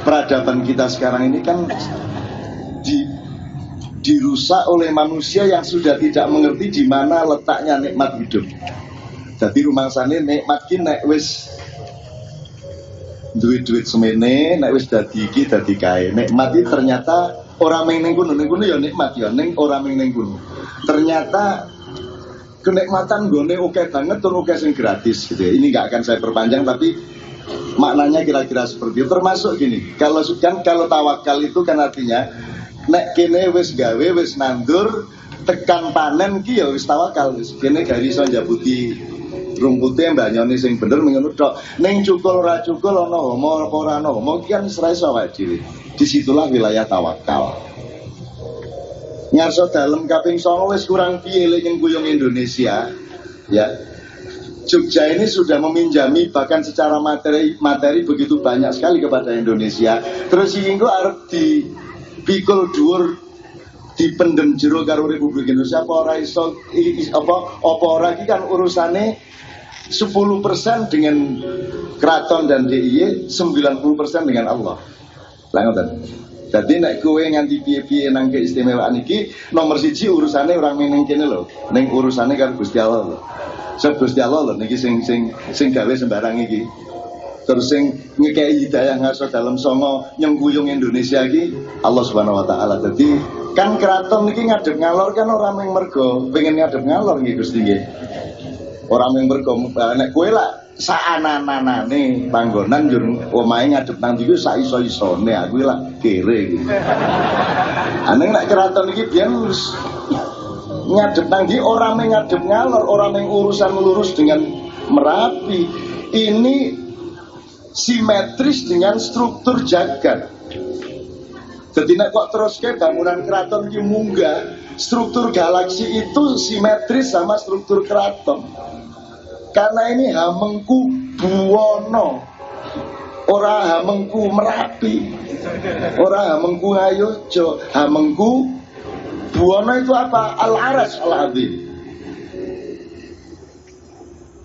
peradaban kita sekarang ini kan dirusak oleh manusia yang sudah tidak mengerti di mana letaknya nikmat hidup. Jadi rumangsane nikmat ki nek wis duit semene, nek wis dadi iki dadi kae. Nikmat iki ternyata ora mung ning kono ya nikmat ya, ning ora mung ning kono. Ternyata kenikmatan gone oke banget tur oke sing gratis gitu ya. Ini nggak akan saya perpanjang tapi maknanya kira-kira seperti itu. Termasuk gini, kalau tawakal itu kan artinya nek kene wis gawe wis nandur tekan panen ki ya wis tawakal wis kene gari iso njabuti rumpute mbanyone sing bener ngono tok. Ning cukul ora cukul ana homo apa ora ana homo ki kan wis ra iso awake dhewe. Disitulah wilayah tawakal. Ngarso dalem kaping 9 wis kurang piye lek ning guyung Indonesia ya. Jogja ini sudah meminjami bahkan secara materi begitu banyak sekali kepada Indonesia. Terus iki engko arep dipikul dhuwur dipendem jero karo Republik Indonesia apa ora iso apa ora iki kan urusane 10% dengan keraton dan DIY, 90% dengan Allah. Lah ngoten. Jadi nek kowe nganti piye-piye nang keistimewaan iki nomor 1 urusane orang ning kene lho, ning urusane karo Gusti Allah lho. Gusti Allah lho niki sing gawe sembarang iki. Terus sing ngekei hidayah ngarsa dalam songo nyengkuyung Indonesia iki Allah Subhanahu wa taala. Jadi kan keraton niki ngadep ngalor kan ora mung mergo pengen ngadep ngalor nggih Gusti nggih. Ora mung mergo nek kowe lah saananane panggonan njur omahe ngadep nang ndi ku sak iso-isone aku lah kere iki. Aneng nek keraton iki biyen wis ngadep nang ndi ora mung ngadep ngalor, ora mung urusan lurus dengan Merapi. Ini simetris dengan struktur jagat. Jadi nek kok terus ke bangunan keraton ki munggah, struktur galaksi itu simetris sama struktur keraton. Karena ini Hamengku Buwono, ora Hamengku Merapi, ora Hamengku Ngayogja, Hamengku Buwono itu apa? Al-Aras Al-Azim.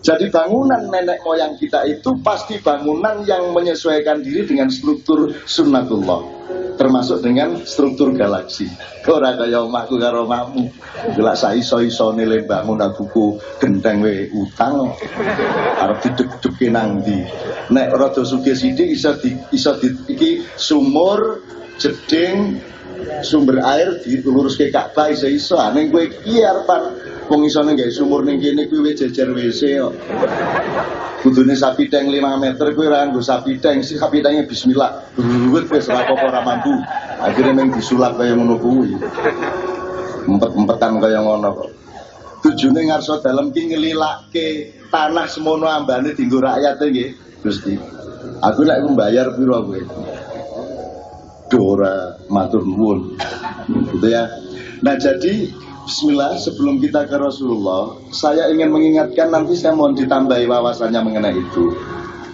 Jadi bangunan nenek moyang kita itu pasti bangunan yang menyesuaikan diri dengan struktur sunnatullah, termasuk dengan struktur galaksi. Ora kaya omahku karo omahmu. Delak saiso-isone le bangun buku genteng we utang. Arep dideg-dege nang ndi. Nek rada sugih sithik iso iki sumur jeding sumber air diluruske Ka'bah iso-iso. Ning kowe iki arepan wong isone gawe sumur ning kene kuwi jejer WC kok. Kudune sapi tank 5 meter kuwi ora nggo sapi tank, sapi tanknya bismillah. Ruwet wis ora apa-apa ora mampu. Akhire mung disulap kaya ngono kuwi. Empet-empetan kaya ngono kok. Tujune ngarsa dalem ki ngelilake tanah semono ambane dienggo rakyate nggih, Gusti. Aku nek mbayar pira kowe? Dora matur nuwun. Gitu ya. Nah, jadi bismillah, sebelum kita ke Rasulullah, saya ingin mengingatkan, nanti saya mohon ditambahi wawasannya mengenai itu.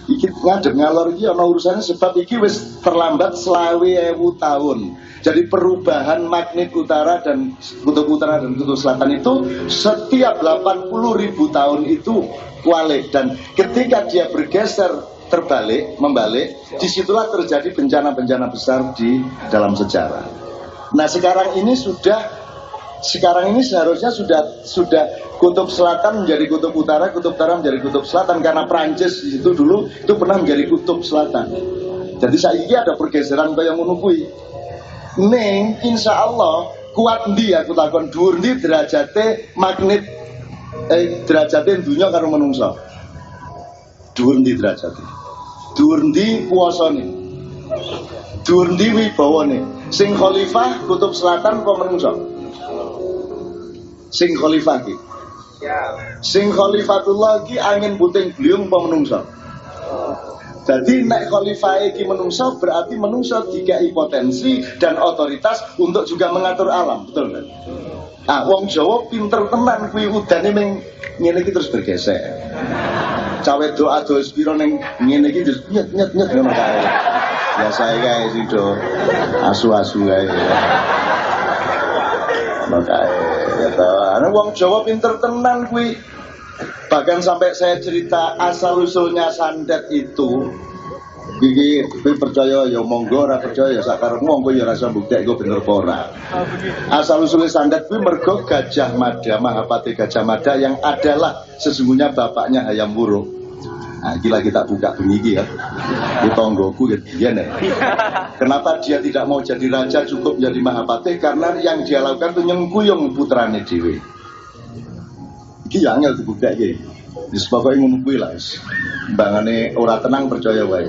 Iki ngadep ngalor iki ana urusane sebab iki wis terlambat 20.000 tahun. Jadi perubahan magnet utara dan kutub utara dan kutub selatan itu setiap 80.000 tahun itu kualik, dan ketika dia bergeser membalik, disitulah terjadi bencana-bencana besar di dalam sejarah. Nah, sekarang ini seharusnya sudah kutub selatan menjadi kutub utara menjadi kutub selatan, karena Prancis di situ dulu itu pernah menjadi kutub selatan. Jadi saiki ada pergeseran kaya ngono kuwi. Ning insyaallah kuat ndi aku takon dhuwur ndi derajate magnet derajate dunya karo menungso. Dhuwur ndi derajate? Dhuwur ndi kuwasane? Dhuwur ndi wibawane? Sing khalifah kutub selatan apa menungso? Sing khalifah ki. Sing khalifatullah ki angin puting beliung apa menungso? Jadi nek khalifah iki menungso berarti menungso dikai potensi dan otoritas untuk juga mengatur alam, betul kan? Ah, wong Jawa pinter tenan kuwi udane ming ngene iki terus bergesek. Cawe doa do spiro ning ngene iki terus nyet ngono kae. Biasa kae sing do asu-asu kae. Makae ya ta, ana wong Jawa pinter tenan kuwi. Bahkan sampai saya cerita asal usulnya sandet itu Iki percaya ya monggo, ora percaya ya sakarepmu, monggo ya rasa bukti gue bener apa ora. Asal usulnya sandat kuwi mergo Gajah Mada, Mahapati Gajah Mada yang adalah sesungguhnya bapaknya Hayam Wuruk. Nah, gila kita buka bengi ya. Di tonggoku ya. Kenapa dia tidak mau jadi raja cukup jadi Mahapati? Karena yang dia lakukan itu nyengkuyung putrane dhewe. Iki yang angel dibuktekake. Wis pokoke ngono kuwi lah wis. Mbangane ora tenang percaya wae.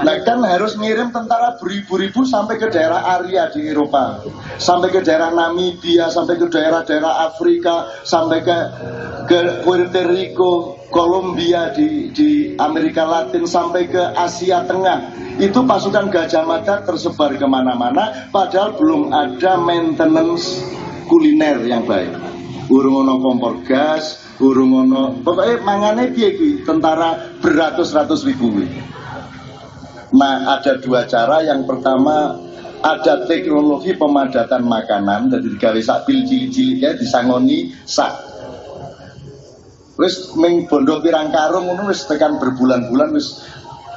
Nah kan harus ngirim tentara beribu-ribu sampai ke daerah Aria di Eropa, sampai ke daerah Namibia, sampai ke daerah-daerah Afrika, sampai ke Puerto Rico, Kolombia di Amerika Latin, sampai ke Asia Tengah. Itu pasukan Gajah Mada tersebar kemana-mana, padahal belum ada maintenance kuliner yang baik. Urung ono kompor gas, urung ono, pokoknya mangane piye kuwi, tentara beratus-ratus ribu kuwi. Nah, ada dua cara. Yang pertama, ada teknologi pemadatan makanan, jadi digawe sak pil cilik-cilik ya, disangoni sak. Wis ming bondo pirang karung ngono wis tekan berbulan-bulan wis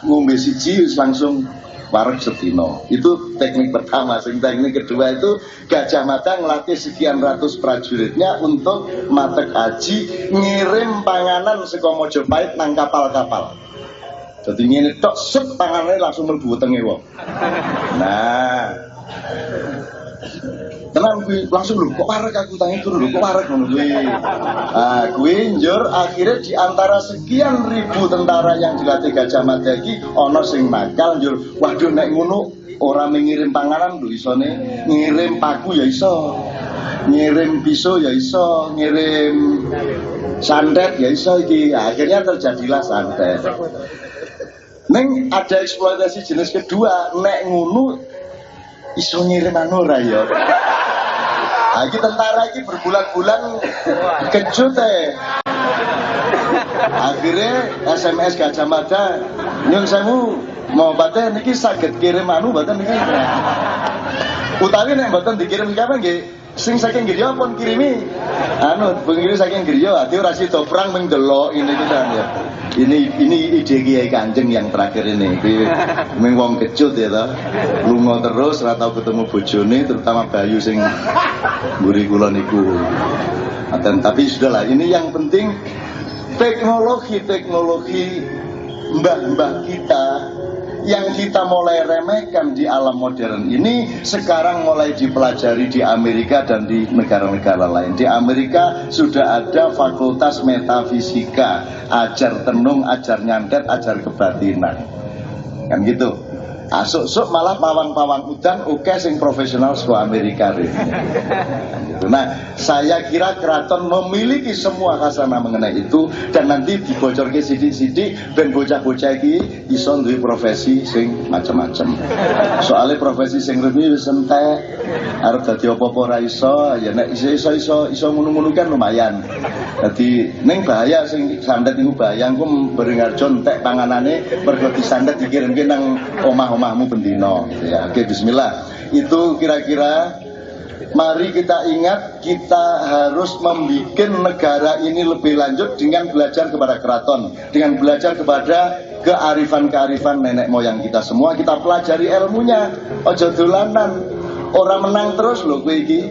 ngombe siji wis langsung wareg setino. Itu teknik pertama. Teknik kedua itu Gajah Mada ngelatih sekian ratus prajuritnya untuk matek haji, ngirim panganan saka Mojopahit nang kapal-kapal. Jadi ngene tok set panganane langsung mlebu wetenge wong. Nah, tenang kuwi langsung lho kok wareg aku tangi guru lho kok wareg ngono kuwi. Ah kuwi njur akhirnya di antara sekian ribu tentara yang dilatih Gajah Mada iki ana sing nakal njur waduh nek ngono ora mengirim panganan lho isone ngirim paku ya iso. Ngirim pisau ya iso, ngirim santet ya iso iki. Akhirnya terjadilah santet. Neng ada eksploitasi jenis kedua, nek ngono iso ngirim anu ora ya. Iki tentara iki berbulan-bulan kejut akhirnya SMS Gajah Mada nyun sewu mau baten niki saged kirim anu baten niki utawi nek mboten dikirim kapan nggih sing saking Griya pun kirimi anu pengirim saking Griya ati ora sida perang mung delok ini kita ya. Ini ide Kiai Kanjeng yang terakhir ini. Ming wong kecut ya toh. Lunga terus ora tau ketemu bojone terutama Bayu sing mburi kula niku. Tapi sudahlah, ini yang penting teknologi mbah-mbah kita yang kita mulai remehkan di alam modern ini sekarang mulai dipelajari di Amerika dan di negara-negara lain. Di Amerika sudah ada fakultas metafisika, ajar tenung, ajar nyantet, ajar kebatinan, kan gitu. Asuk-suk malah pawang-pawang udan oke sing profesional saka Amerika gitu. Nah, saya kira keraton memiliki semua khazanah mengenai itu dan nanti dibocorke sidik-sidik ben bocah-bocah iki iso duwe profesi sing macam-macam. Soalnya profesi sing resmi wis entek, arep dadi apa-apa ora iso, ya nek iso ngono-ngono kan lumayan. Dadi ning bahaya sing sandet iku bahaya engko Beringharjo entek panganane mergo disandet dikirimke nang omah-omahmu bendina gitu ya. Oke, bismillah. Itu kira-kira mari kita ingat kita harus membuat negara ini lebih lanjut dengan belajar kepada keraton, dengan belajar kepada kearifan-kearifan nenek moyang kita semua. Kita pelajari ilmunya, ojo dolanan. Orang menang terus lho kowe iki.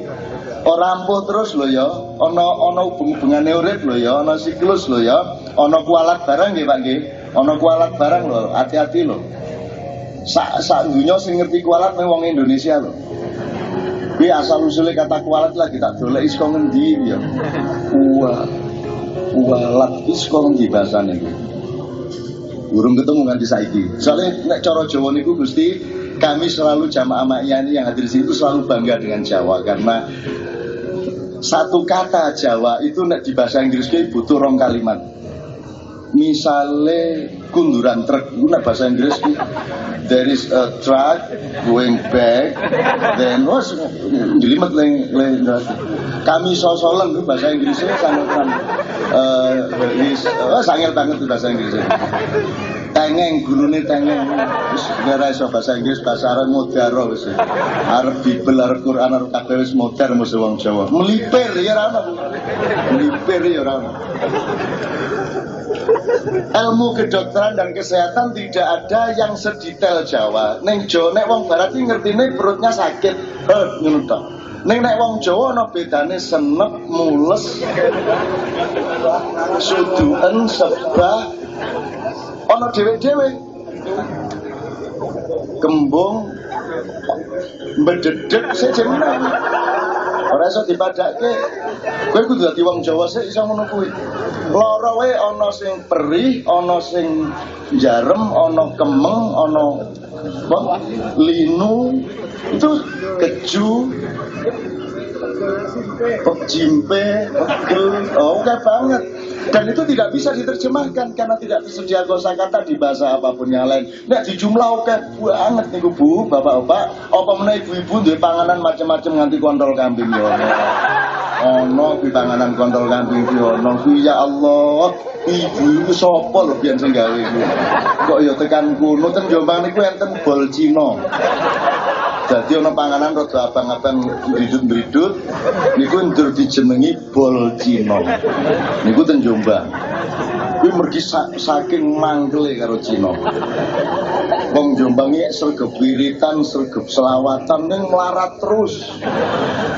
Ora ampuh terus lho ya. Ana hubung-hubungane urip lho ya, ana siklus lho ya. Ana kualat barang nggih Pak nggih. Ana kualat barang lho, hati-hati lho. Sak dunya sing ngerti kualat mung wong Indonesia lho. Kuwi asal usule kata kualat lah kita goleki saka ngendi ya. Kualat iki saka ngendi bahasane iki. Urung ketemu nganti saiki. Soale nek cara Jawa niku Gusti, kami selalu jamaah Ma'iyani yang hadir di sini itu selalu bangga dengan Jawa karena satu kata Jawa itu nek di bahasa Inggris ki butuh rong kalimat. Misale kunduran truk itu nek bahasa Inggris ki there is a truck going back then was jelimet leng kami sosolen itu bahasa Inggrisnya sangat sangel banget itu bahasa Inggrisnya. tengeng gulune tengeng wis ora iso bahasa Inggris bahasa Arab modaro wis arep Bibel arep Quran arep kabeh wis modar mesti wong Jawa melipir ya ora ono melipir ya ora ono. Ilmu kedokteran dan kesehatan tidak ada yang sedetail Jawa. Ning Jawa nek wong barat iki ngertine perutnya sakit ngono tok. Ning nek wong Jawa ana bedane senep, mules, suduken, sebah, ana dhewe-dhewe. Kembung mbededek sejenak. Ora iso dipadake. Kowe kudu dadi wong Jawa sik iso ngono kuwi. Lara wae ana sing perih, ana sing jarem, ana kemeng, ana linu, itu keju, jimpe, pegel, oke banget. Dan itu tidak bisa diterjemahkan karena tidak tersedia kosakata di bahasa apapun yang lain. Nek dijumlah oke banget niku Bu, bapak-bapak, apa meneh ibu-ibu duwe panganan macam-macam nganti kontol kambing yo. Ono kuwi panganan kontol kambing yo ono kuwi ya Allah. Ibu iku sapa lho biyen sing gawe kuwi. Kok ya tekan kono ten Jombang niku enten bol Cina. Jadi ana panganan rada abang-abang ndridut-ndridut niku ndur dijenengi bol Cina. Niku ten Jombang. Kuwi mergi saking mangkele karo Cina. Wong Jombang iki sregep wiritan, sregep selawatan ning melarat terus.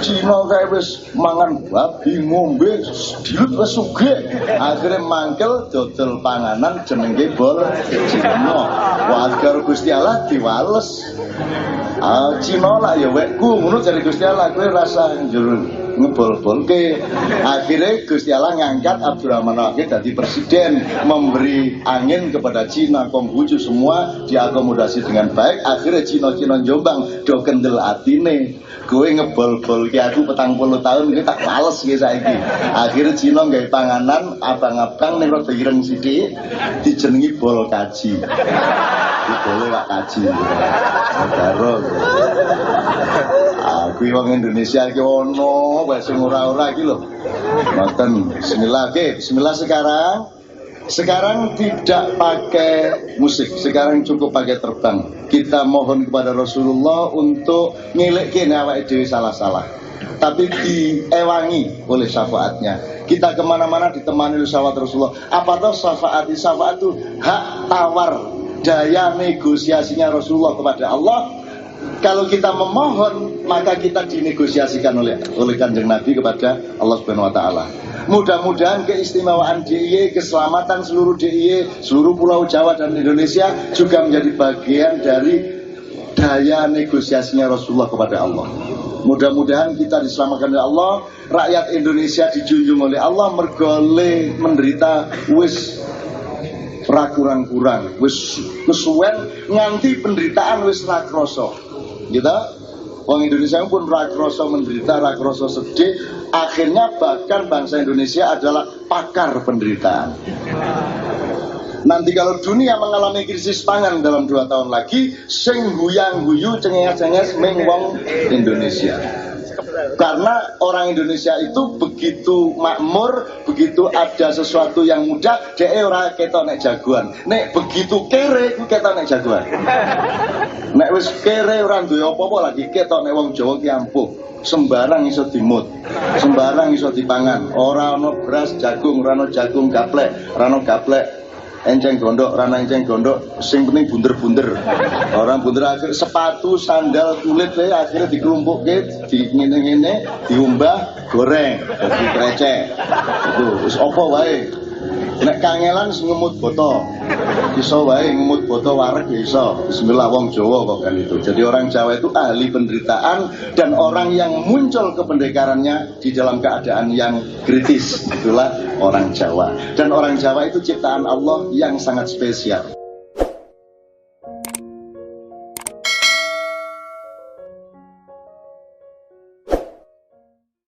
Cina kae wis mangan babi, ngombe, dilut wis sugih. Akhire mangkel dodol panganan jenenge bol Cina. Wah karo Gusti Allah diwales. Cina lah ya wekku ngono jare Gusti Allah kowe rasa njur ngebol-bolke. Akhirnya Gusti Allah ngangkat Abdurrahman Wahid jadi presiden, memberi angin kepada Cina, Konghucu semua diakomodasi dengan baik. Akhirnya Cina Jombang do kendel atine. Kowe ngebol-bolke aku 40 tahun iki tak males iki saiki. Akhirnya Cina nggawe panganan abang-abang ning rada ireng sithik dijenengi bol kaji. Boleh Pak Kaji. Karo. Aku wong Indonesia iki ono wae sing ora-ora iki lho. Ngoten. Bismillah. Oke, bismillah sekarang. Sekarang tidak pakai musik, sekarang cukup pakai terbang. Kita mohon kepada Rasulullah untuk ngelekke awake dhewe salah-salah, tapi diewangi oleh syafaatnya. Kita kemana-mana ditemani oleh syafaat Rasulullah. Apa tuh syafaat? Syafaat itu hak tawar, daya negosiasinya Rasulullah kepada Allah. Kalau kita memohon, maka kita dinegosiasikan oleh Kanjeng Nabi kepada Allah Subhanahu wa taala. Mudah-mudahan keistimewaan DIY, keselamatan seluruh DIY, seluruh Pulau Jawa dan Indonesia juga menjadi bagian dari daya negosiasinya Rasulullah kepada Allah. Mudah-mudahan kita diselamatkan oleh Allah, rakyat Indonesia dijunjung oleh Allah, mergole menderita wis ra kurang-kurang, wis kesuwen nganti penderitaan wis ra krasa. Gitu? Wong Indonesia pun ra krasa menderita, ra krasa sedih, akhirnya bahkan bangsa Indonesia adalah pakar penderitaan. Nanti kalau dunia mengalami krisis pangan dalam 2 tahun lagi, sing guyang-guyu cengenges-cengenges ming wong Indonesia. Karena orang Indonesia itu begitu makmur, begitu ada sesuatu yang mudah, dhek ora ketok nek jagoan. Nek begitu kere ku ketok nek jagoan. Nek wis kere ora duwe apa-apa lagi ketok nek wong Jawa ki ampuh. Sembarang iso dimut, sembarang iso dipangan. Ora ana beras, jagung, ora ana jagung gaplek, ora ana gaplek enceng gondok, rana enceng gondok, sing penting bunder-bunder. Orang bunder akhir sepatu, sandal, kulit akhirnya dikelumpukke, di ngene-ngene, diumbah, goreng, dadi krecek. Itu wis apa wae. Nek kangelan ngemut boto. Iso wae ngemut boto wareg ya iso. Bismillah wong Jawa kok kan itu. Jadi orang Jawa itu ahli penderitaan dan orang yang muncul kependekarannya di dalam keadaan yang kritis. Itulah orang Jawa. Dan orang Jawa itu ciptaan Allah yang sangat spesial.